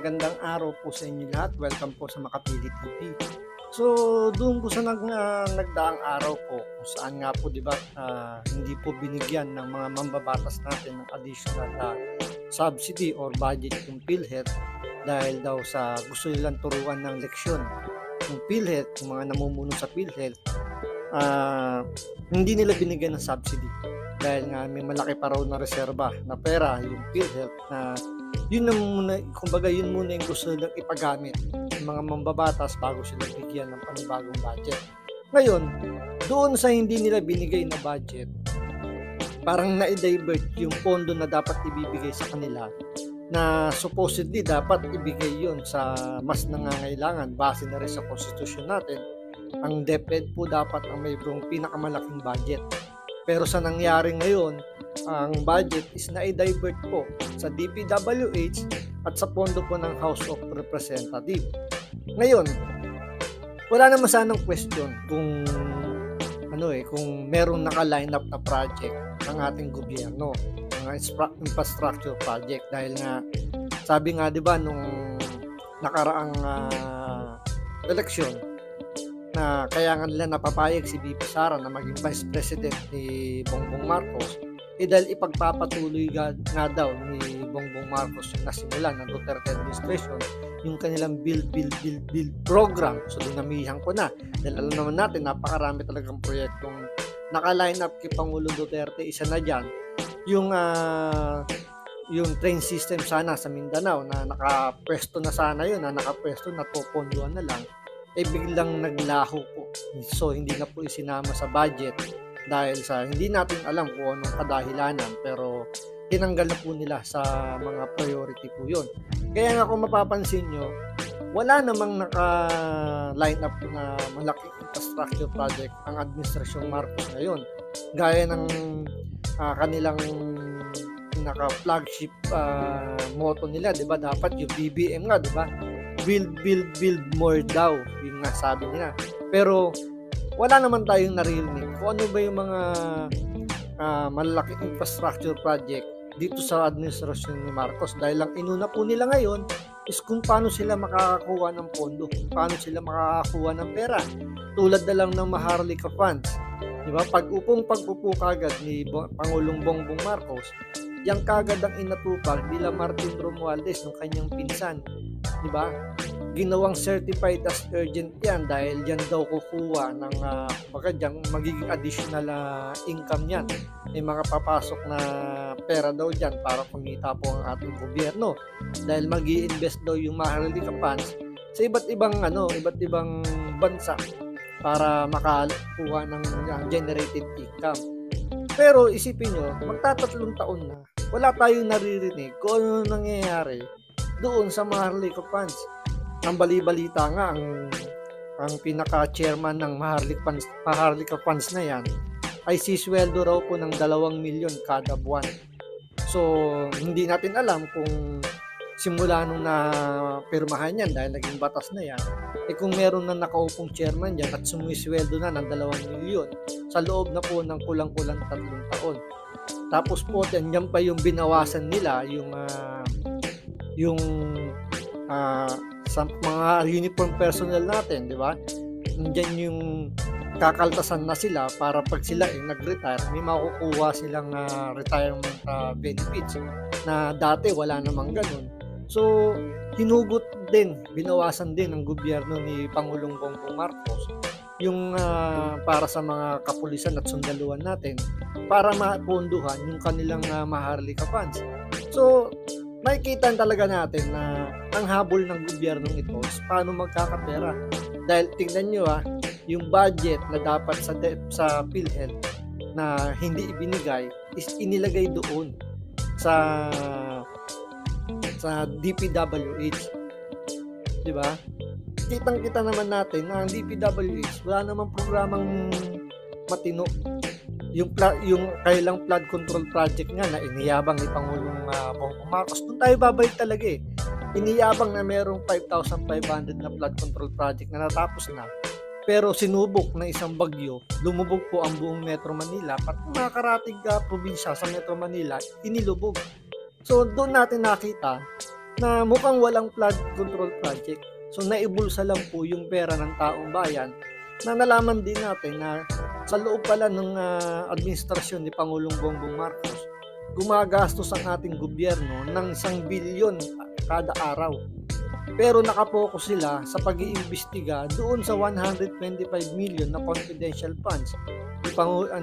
magandang araw po sa inyo lahat. Welcome po sa Makapili TV. So, doon po sa nagdaang araw po, kung saan nga po, di ba, hindi po binigyan ng mga mambabatas natin ng additional subsidy or budget yung PhilHealth dahil daw sa gusto nilang turuan ng leksyon. Yung PhilHealth, yung mga namumuno sa PhilHealth, hindi nila binigyan ng subsidy dahil nga may malaki pa raw na reserba na pera yung PhilHealth na yun na muna, kumbaga yun muna yung gusto nilang ipagamit ng mga mambabatas bago sila bigyan ng panibagong budget. Ngayon, doon sa hindi nila binigay na budget, parang na-divert yung pondo na dapat ibibigay sa kanila na supposedly dapat ibigay yun sa mas nangangailangan base na rin sa konstitusyon natin. Ang DepEd po dapat ang mayroong pinakamalaking budget. Pero sa nangyari ngayon, ang budget is na-divert po sa DPWH at sa pondo po ng House of Representatives. Ngayon, wala naman sanang question kung kung merong naka-line up na project ng ating gobyerno, ng infrastructure project, dahil nga sabi nga 'di ba nung nakaraang eleksyon na kaya nga nila napapayag si VP Sara na maging Vice President ni Bongbong Marcos dahil ipagpapatuloy nga daw ni Bongbong Marcos yung nasimulan ng Duterte administration yung kanilang build program. So dinamihan ko na dahil alam naman natin napakarami talagang proyektong naka-line up kay Pangulong Duterte. Isa na dyan yung train system sana sa Mindanao na nakapwesto na sana yun, na nakapwesto na poponduan na lang, biglang naglaho po. So hindi na po isinama sa budget dahil sa hindi natin alam kung anong kadahilanan, pero tinanggal na po nila sa mga priority po yun. Kaya nga kung mapapansin nyo, wala namang naka-line up na malaking infrastructure project ang administrasyong Marcos ngayon. Gaya ng kanilang naka-flagship motto nila, 'di ba? Dapat yung BBM nga, 'di ba? Build more daw, yung nga sabi nila. Pero wala naman tayong naririnig kung ano ba yung mga malalaking infrastructure project dito sa administrasyon ni Marcos, dahil lang inuna po nila ngayon is kung paano sila makakakuha ng pondo, paano sila makakakuha ng pera, tulad na lang ng Maharlika Funds, di ba? Pag-upo kagad ni Pangulong Bongbong Marcos, yang kagad ang inatupag nila Martin Romualdez ng kanyang pinsan, di ba? Ginawang certified as urgent yan dahil yan daw kukuha ng baka dyan magiging additional income yan. May mga papasok na pera daw dyan para kumita po ang ating gobyerno dahil mag-i-invest daw yung Maharlika Funds sa iba't ibang bansa para makakuha ng generated income. Pero isipin nyo, magtatatlong taon na wala tayong naririnig kung ano nangyayari doon sa Maharlika Funds. Ang bali-balita nga, ang pinaka-chairman ng Maharlika Funds na yan ay sisweldo raw po ng 2 milyon kada buwan. So, hindi natin alam kung simula nung napirmahan yan dahil naging batas na yan, kung meron na nakaupong chairman yan at sumisweldo na ng 2 milyon sa loob na po ng kulang-kulang 3 taon. Tapos po, yan pa yung binawasan nila, yung sa mga uniform personnel natin, di ba? Nandiyan yung kakaltasan na sila para pag sila nag-retire, may makukuha silang retirement benefits na dati wala namang ganun. So, hinugot din, binawasan din ng gobyerno ni Pangulong Bongbong Marcos yung para sa mga kapulisan at sundaluan natin para maponduhan yung kanilang Maharlika Funds. So, makikita talaga natin na ang habol ng gobyernong ito is paano magkakapera. Dahil tingnan nyo yung budget na dapat sa PhilHealth na hindi ibinigay is inilagay doon sa DPWH. Di ba? Kitang-kita naman natin na ang DPWH wala namang programang matino. Yung kailang flood control project nga na iniyabang ni Pangulong Bongbong Marcos, doon tayo babalik talaga Iniyabang na merong 5,500 na flood control project na natapos na. Pero sinubok ng isang bagyo, lumubog po ang buong Metro Manila, pati mga karatig probinsya sa Metro Manila, inilubog. So doon natin nakita na mukhang walang flood control project. So naibulsa lang po yung pera ng taong bayan na nalaman din natin na sa loob pala ng administrasyon ni Pangulong Bongbong Marcos, gumagastos ang ating gobyerno ng 1 bilyon kada araw. Pero nakapokus sila sa pag-iimbestiga doon sa 125 million na confidential funds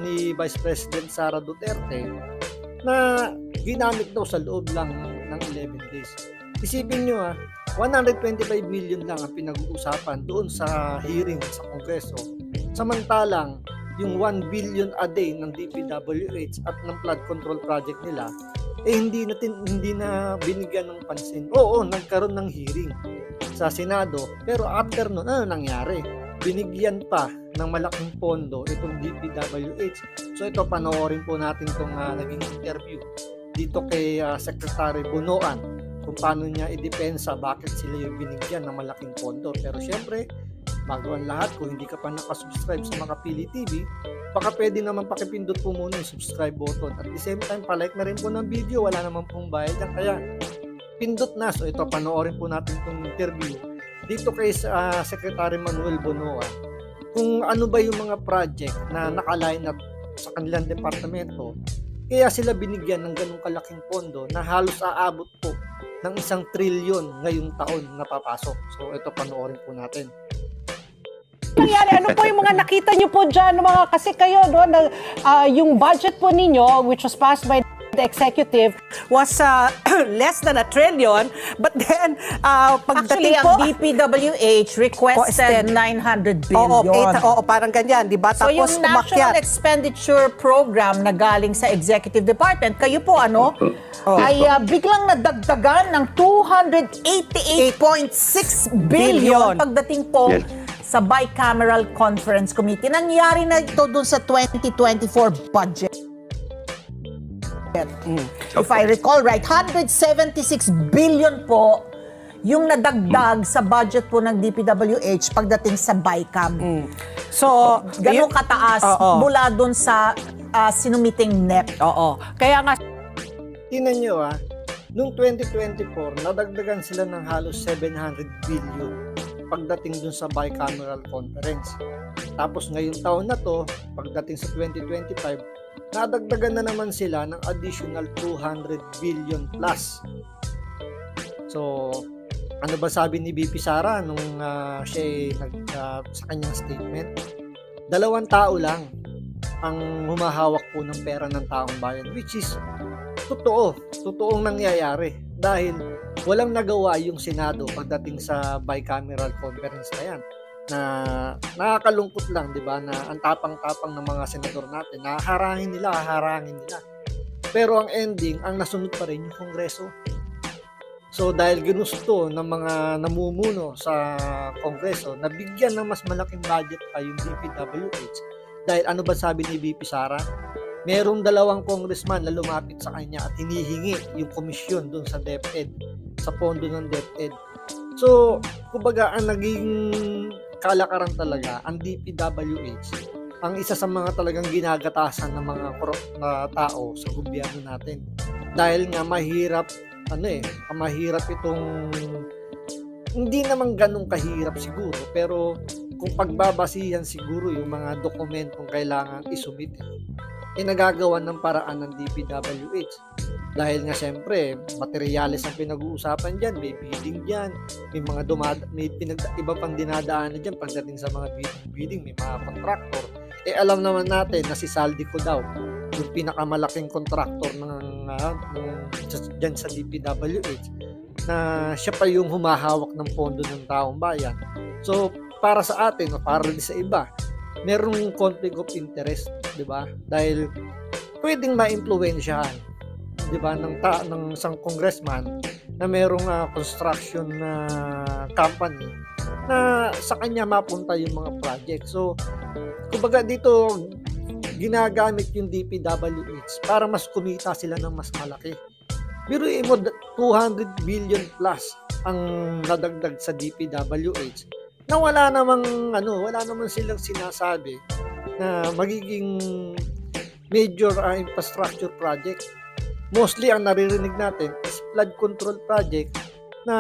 ni Vice President Sara Duterte na ginamit daw sa loob lang ng 11 days. Isipin nyo 125 million lang ang pinag-uusapan doon sa hearing sa Kongreso. Samantalang yung 1 billion a day ng DPWH at ng flood control project nila hindi na binigyan ng pansin. Oo, nagkaroon ng hearing sa Senado, pero after nun, ano nangyari? Binigyan pa ng malaking pondo itong DPWH. So ito, panoorin po natin itong naging interview dito kay Secretary Bunoan kung paano niya idepensa bakit sila yung binigyan ng malaking pondo. Pero syempre, bago ang lahat, kung hindi ka pa nakasubscribe sa Makapili TV, baka pwede naman pakipindot po muna yung subscribe button. At the same time, palike na rin po ng video. Wala naman pong bayad yan. Kaya, pindot na. So ito, panoorin po natin itong interview dito kay Secretary Manuel Bonoan kung ano ba yung mga project na nakaline up sa kanilang departamento. Kaya sila binigyan ng ganung kalaking pondo na halos aabot po ng 1 trilyon ngayong taon na papasok. So ito, panoorin po natin. Nangyari, ano po yung mga nakita nyo po dyan, kasi kayo, yung budget po ninyo, which was passed by the executive, was less than 1 trillion, but then, pagdating Actually, po, ang DPWH requested 900 billion. Oo, parang ganyan, di ba? So Tapos yung National Expenditure Program na galing sa Executive Department, kayo po ay biglang nadagdagan ng 288.6 billion pagdating po sa Bicameral Conference Committee. Nangyari na ito dun sa 2024 budget. If I recall right, 176 billion po yung nadagdag sa budget po ng DPWH pagdating sa Bicam. So, ganun kataas mula dun sa sinumiting NEP. Oo. Kaya nga, Tingnan nyo noong 2024, nadagdagan sila ng halos 700 billion pagdating dun sa Bicameral Conference. Tapos ngayong taon na to, pagdating sa 2025, nadagdagan na naman sila ng additional 200 billion plus. So, ano ba sabi ni BP Sara nung siya sa kanyang statement? 2 tao lang ang humahawak po ng pera ng taong bayan, which is totoong nangyayari dahil walang nagawa yung Senado pagdating sa bicameral conference na yan. Na nakakalungkot lang, di ba, na ang tapang-tapang ng mga senador natin, haharangin nila. Pero ang ending, ang nasunod pa rin yung Kongreso. So dahil ginusto ng mga namumuno sa Kongreso na bigyan ng mas malaking budget pa yung DPWH, dahil ano ba sabi ni BP Sara? Merong 2 congressman na lumapit sa kanya at hinihingi yung komisyon doon sa DepEd, sa pondo ng DepEd. So, kumbaga, ang naging kalakaran talaga, ang DPWH, ang isa sa mga talagang ginagatasan ng mga na tao sa gobyerno natin. Dahil nga mahirap, mahirap itong, hindi naman ganun kahirap siguro, pero kung pagbabasihan siguro yung mga dokumentong kailangan isubmit, nagagawan ng paraan ng DPWH. Dahil nga siyempre, materyales ang pinag-uusapan dyan, may bidding dyan, may mga iba pang dinadaan na dyan pagdating sa mga bidding, may mga contractor. Alam naman natin na si Saldico daw, yung pinakamalaking contractor dyan sa DPWH, na siya pa yung humahawak ng pondo ng taong bayan. So, para sa atin, o para din sa iba, merong conflict of interest, di ba? Dahil pwedeng ma-impluwensyahan, di ba, ng isang congressman na merong construction company na sa kanya mapunta yung mga project. So, kumbaga dito, ginagamit yung DPWH para mas kumita sila ng mas malaki. Biruin mo, 200 billion plus ang nadagdag sa DPWH na wala namang silang sinasabi na magiging major infrastructure project. Mostly ang naririnig natin is flood control project na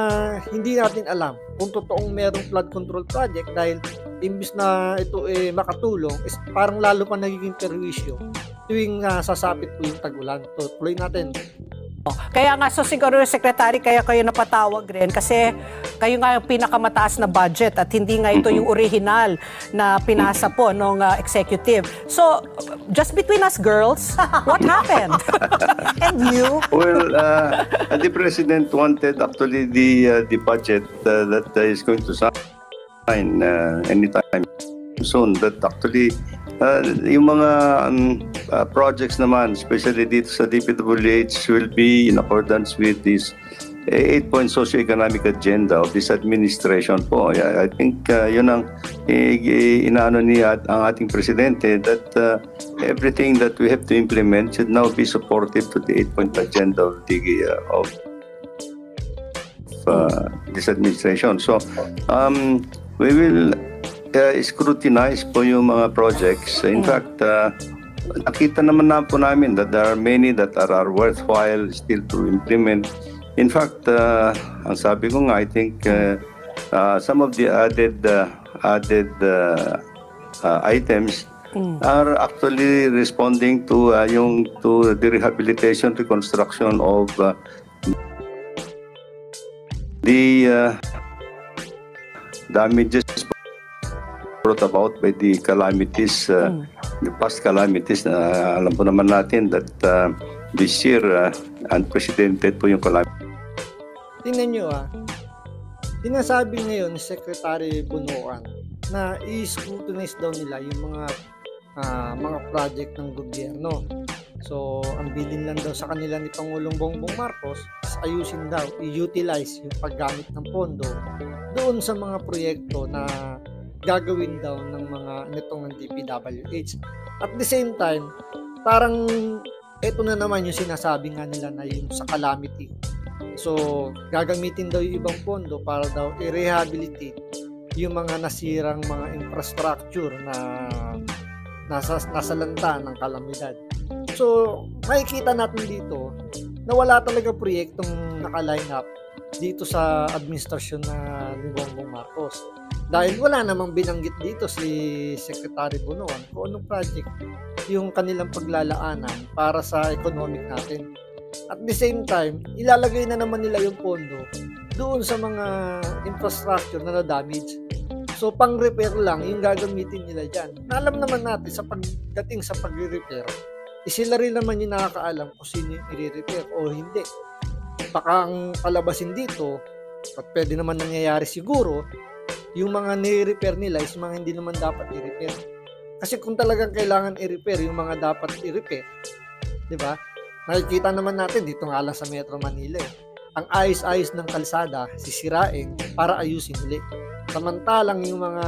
hindi natin alam kung totoong merong flood control project dahil imbis na ito makatulong is parang lalo pa nagiging perwisyo tuwing sasapit po yung tag-ulan. So, tuloy natin. Kaya nga, so siguro, Secretary, kaya kayo napatawag rin kasi kayo nga yung pinakamataas na budget at hindi nga ito yung original na pinasa po ng executive. So, just between us girls, what happened? And you? Well, the president wanted actually the budget that is going to sign anytime soon. That actually yung mga projects naman, especially dito sa DPWH, will be in accordance with this 8-point socio-economic agenda of this administration po. I think yun ang inaano niya ang ating presidente, that everything that we have to implement should now be supportive to the 8-point agenda of this administration. So we will scrutinize po yung mga projects. In fact, nakita naman na po namin that there are many that are worthwhile still to implement. In fact, ang sabi ko nga, I think some of the added items are actually responding to the rehabilitation, reconstruction of the damages brought about by the calamities, the past calamities. Alam po naman natin that this year, unprecedented po yung calamity. Tingnan nyo sinasabi ngayon ni Secretary Bunuan na i-scrutinize daw nila yung mga project ng gobyerno. So, ang bilin lang daw sa kanila ni Pangulong Bongbong Marcos is ayusin daw, i-utilize yung paggamit ng pondo doon sa mga proyekto na gagawin daw ng mga nitong ng DPWH. At the same time, parang ito na naman yung sinasabi nga nila na yung sa calamity. So, gagamitin daw yung ibang pondo para daw i-rehabilitate yung mga nasirang mga infrastructure na nasalanta ng kalamidad. So, makikita natin dito na wala talaga proyektong naka-line up dito sa administrasyon na ni Bongbong Marcos. Dahil wala namang binanggit dito si Secretary Bunuan kung anong project yung kanilang paglalaanan para sa economic natin. At the same time, ilalagay na naman nila yung pondo doon sa mga infrastructure na na-damage. So, pang-repair lang yung gagamitin nila dyan. Alam naman natin sa pagdating sa pag-repair, sila rin naman yung nakakaalam kung sino yung i-repair o hindi. Baka ang palabasin dito, at pwede naman nangyayari siguro, yung mga ni-repair nila is mga hindi naman dapat i-repair. Kasi kung talagang kailangan i-repair yung mga dapat i-repair, di ba? Nakikita naman natin dito nga lang sa Metro Manila ang ayos-ayos ng kalsada sisirain para ayusin ulit. Samantalang yung mga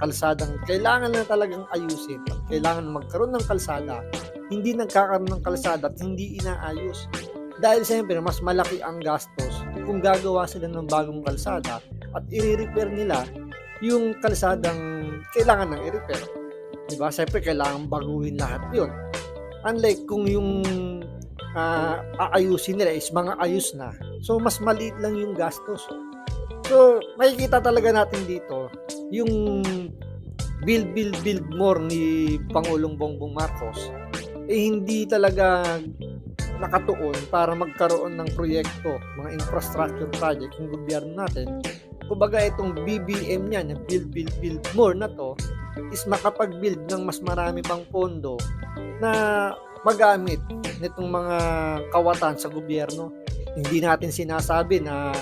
kalsadang kailangan na talagang ayusin at kailangan magkaroon ng kalsada, hindi nagkakaroon ng kalsada at hindi inaayos. Dahil siyempre mas malaki ang gastos kung gagawa sila ng bagong kalsada at i-repair nila yung kalsadang kailangan ng i-repair. Diba? Siyempre kailangan baguhin lahat yun. Unlike kung yung aayusin nila is mga ayos na. So mas maliit lang yung gastos. So makikita talaga natin dito yung build more ni Pangulong Bongbong Marcos hindi talaga nakatuon para magkaroon ng proyekto, mga infrastructure project ng gobyerno natin. Kumbaga itong BBM niya, yung build more na to, is makapag-build ng mas marami pang pondo na magamit nitong mga kawatan sa gobyerno. Hindi natin sinasabi na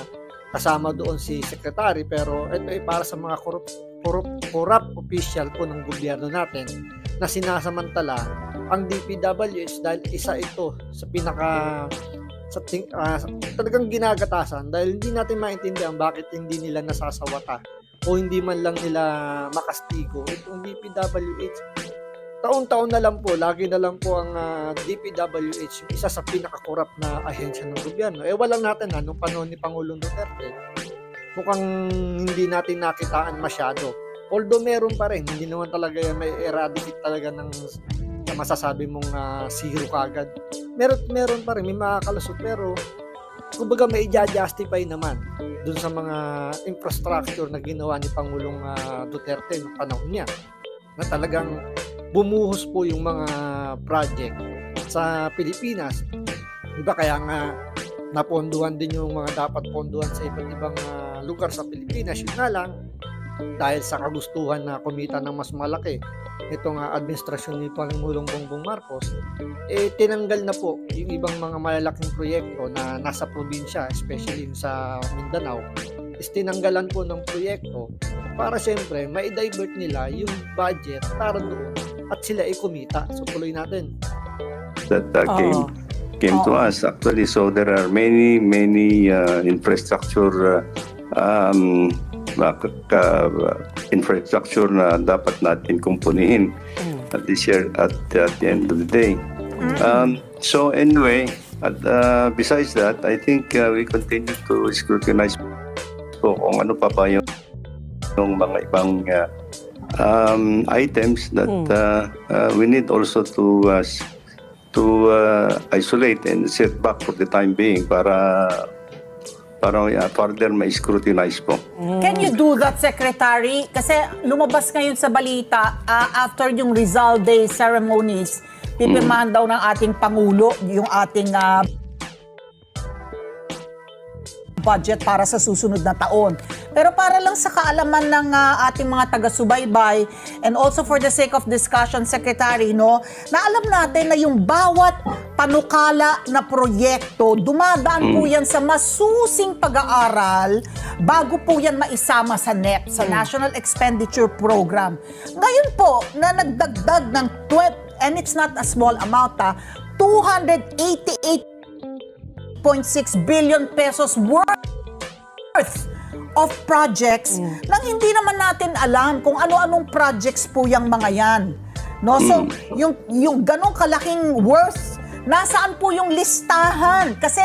kasama doon si Secretary, pero ito ay para sa mga corrupt official po ng gobyerno natin na sinasamantala ang DPWH dahil isa ito sa talagang ginagatasan dahil hindi natin maintindihan bakit hindi nila nasasawata o hindi man lang nila makastigo itong DPWH. Taon-taon na lang po, lagi na lang po ang DPWH yung isa sa pinaka-corrupt na ahensya ng gobyerno. Walang natin nung panahon ni Pangulong Duterte. Mukhang hindi natin nakitaan masyado. Although meron pa rin, hindi naman talaga yan may eradicate talaga ng masasabi mong zero kagad. Meron pa rin, may makakalusot pero kumbaga may i-justify naman dun sa mga infrastructure na ginawa ni Pangulong Duterte noong panahon niya, na talagang bumuhos po yung mga project sa Pilipinas. Diba kaya nga naponduhan din yung mga dapat ponduhan sa iba't ibang lugar sa Pilipinas. Yun nga lang, dahil sa kagustuhan na kumita ng mas malaki itong administrasyon ni Pangulong Bongbong Marcos, tinanggal na po yung ibang mga malalaking proyekto na nasa probinsya, especially sa Mindanao. Tinanggalan po ng proyekto para siyempre mai-divert nila yung budget para doon at sila kumita. So tuloy natin. That came to us actually. So there are many infrastructure infrastructure na dapat natin kumpunihin at this year at the end of the day. So anyway, besides that, I think we continue to scrutinize po kung ano pa ba yung mga ibang items that we need also to isolate and set back for the time being para further ma-scrutinize po. Can you do that, Secretary? Kasi lumabas ngayon sa balita, after yung Rizal Day ceremonies, pipirmahan daw ng ating Pangulo yung ating budget para sa susunod na taon. Pero para lang sa kaalaman ng ating mga taga-subaybay and also for the sake of discussion, Secretary, no, na alam natin na yung bawat panukala na proyekto, dumadaan po yan sa masusing pag-aaral bago po yan maisama sa NEP, sa National Expenditure Program. Ngayon po, na nagdagdag ng and it's not a small amount, 288.6 billion pesos worth of projects nang hindi naman natin alam kung ano-anong projects po yung mga yan. No? So, yung ganong kalaking worth, nasaan po yung listahan? Kasi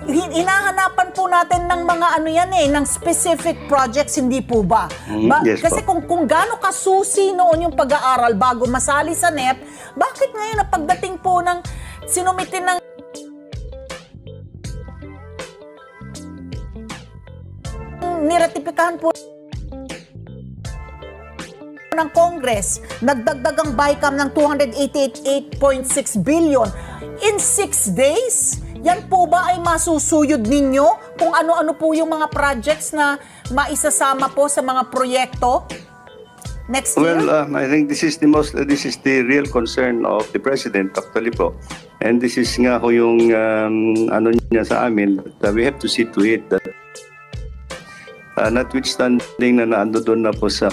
hinahanapan po natin ng mga ano yan ng specific projects, hindi po ba? Yes, kasi kung gaano kasusi noon yung pag-aaral bago masali sa NEP, bakit ngayon na pagdating po ng sinumitin ng niratipikahan po ng Congress, nagdagdag ang BICAM ng 288.6 billion in 6 days? Yan po ba ay masusuyod ninyo kung ano-ano po yung mga projects na maisasama po sa mga proyekto next year? Well, I think this is the real concern of the President actually po. And this is nga ho yung ano niya sa amin, that we have to see to it that notwithstanding na naando doon na po sa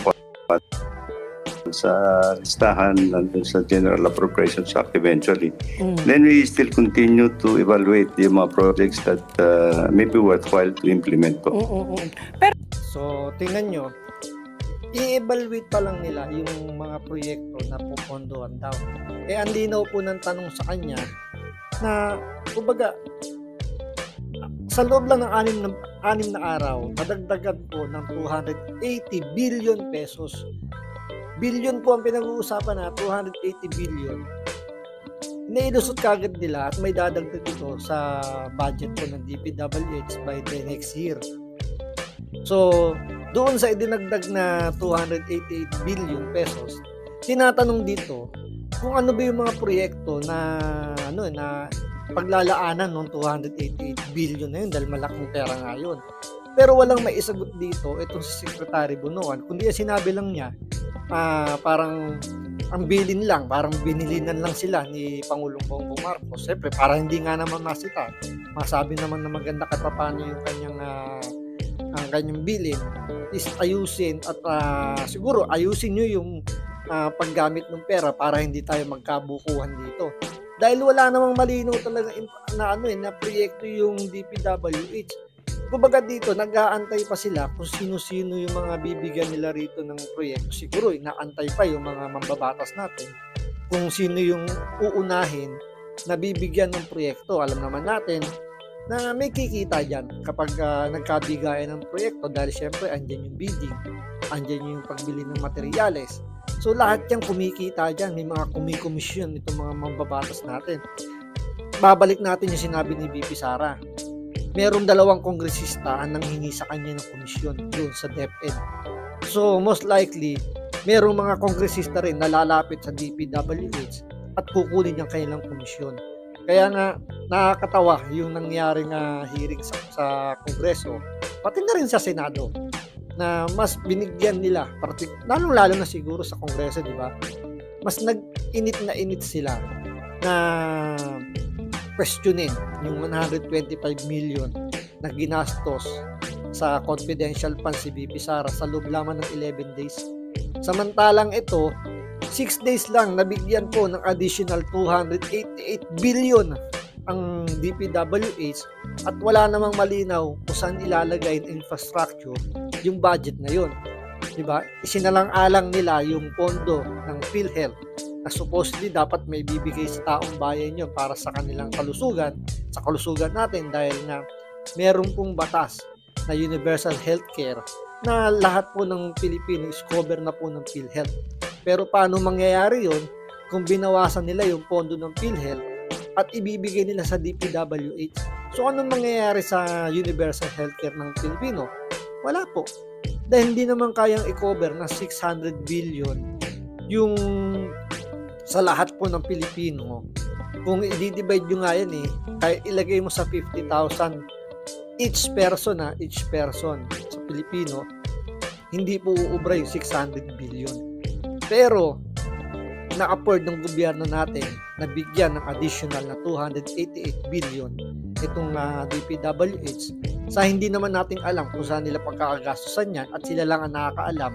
listahan nandun sa General Appropriations Act eventually, then we still continue to evaluate yung mga projects that may be worthwhile to implement po. So tingnan nyo, i-evaluate pa lang nila yung mga proyekto na pupondohan daw. Ang linaw po ng tanong sa kanya na, kumbaga, sa loob lang ng anim na araw, madagdagan po ng 280 billion pesos. Billion po ang pinag-uusapan na, 280 billion. Nailusot kagad nila at may dadagdag ito sa budget po ng DPWH by the next year. So, doon sa idinagdag na 288 billion pesos, tinatanong dito kung ano ba yung mga proyekto na paglalaanan ng 288 billion na yun dahil malaking pera nga yun. Pero walang maisagot dito itong si Secretary Bunuan, kundi sinabi lang niya parang ang bilin lang, parang binilinan lang sila ni Pangulong Bongbong Marcos. Siyempre, parang hindi nga naman masita. Masabi naman na maganda katapano yung kanyang bilin is ayusin at siguro ayusin nyo yung paggamit ng pera para hindi tayo magkabukuhan dito. Dahil wala namang malinaw talaga na proyekto yung DPWH. Kumbaga dito, nag-aantay pa sila kung sino-sino yung mga bibigyan nila rito ng proyekto. Siguro, inaantay pa yung mga mambabatas natin kung sino yung uunahin na bibigyan ng proyekto. Alam naman natin na may kikita dyan kapag nagkabigayan ng proyekto dahil syempre andyan yung bidding, andyan yung pagbili ng materyales. So lahat yan kumikita dyan, may mga kumikomisyon itong mga mambabatas natin. Babalik natin yung sinabi ni VP Sara. merong 2 kongresista ang nanghingi sa kanya ng komisyon doon sa DepEd. So most likely, merong mga kongresista rin na lalapit sa DPWH at kukunin yung kanilang komisyon. Kaya nga nakakatawa yung nangyaring hearing sa Kongreso, pati na rin sa Senado, na mas binigyan nila, lalong-lalo na siguro sa Kongreso, di ba? Mas nag-init na init sila na questionin yung 125 million na ginastos sa confidential fund si VP Sara sa loob lamang ng 11 days. Samantalang ito, 6 days lang nabigyan po ng additional 288 billion ang DPWH at wala namang malinaw kung saan ilalagay ng infrastructure yung budget na yun. Diba? Isinalang-alang nila yung pondo ng PhilHealth na supposedly dapat may bibigay sa taong bayan yun para sa kanilang kalusugan, sa kalusugan natin dahil nga meron pong batas na universal healthcare na lahat po ng Pilipino is cover na po ng PhilHealth. Pero paano mangyayari yun kung binawasan nila yung pondo ng PhilHealth at ibibigay nila sa DPWH? So anong mangyayari sa universal healthcare ng Pilipino? Wala po. Dahil hindi naman kayang i-cover na 600 billion yung sa lahat po ng Pilipino. Kung i-divide nyo nga yan kaya ilagay mo sa 50,000 each person sa Pilipino, hindi po uubra yung 600 billion. Pero na-afford ng gobyerno natin na bigyan ng additional na 288 billion itong DPWH sa hindi naman natin alam kung saan nila pagkakagastusan yan at sila lang ang nakakaalam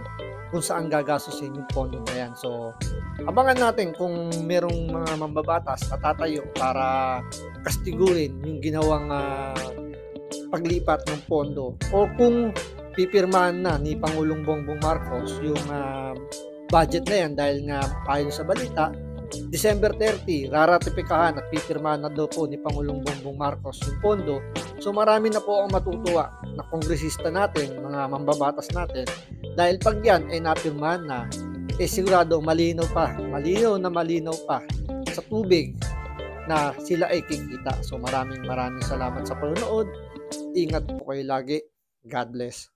kung saan gagastusin yung pondo na yan. So, abangan natin kung merong mga mambabatas na tatayo para kastiguin yung ginawang paglipat ng pondo o kung pipirmahan na ni Pangulong Bongbong Marcos yung budget na yan dahil nga ayon sa balita, December 30, raratipikahan at pipirmahan na daw po ni Pangulong Bongbong Marcos yung pondo. So marami na po ang matutuwa na kongresista natin, mga mambabatas natin, dahil pag yan ay napirmahan na, sigurado malinaw pa sa tubig na sila ay kikita. So maraming salamat sa panonood. Ingat po kayo lagi. God bless.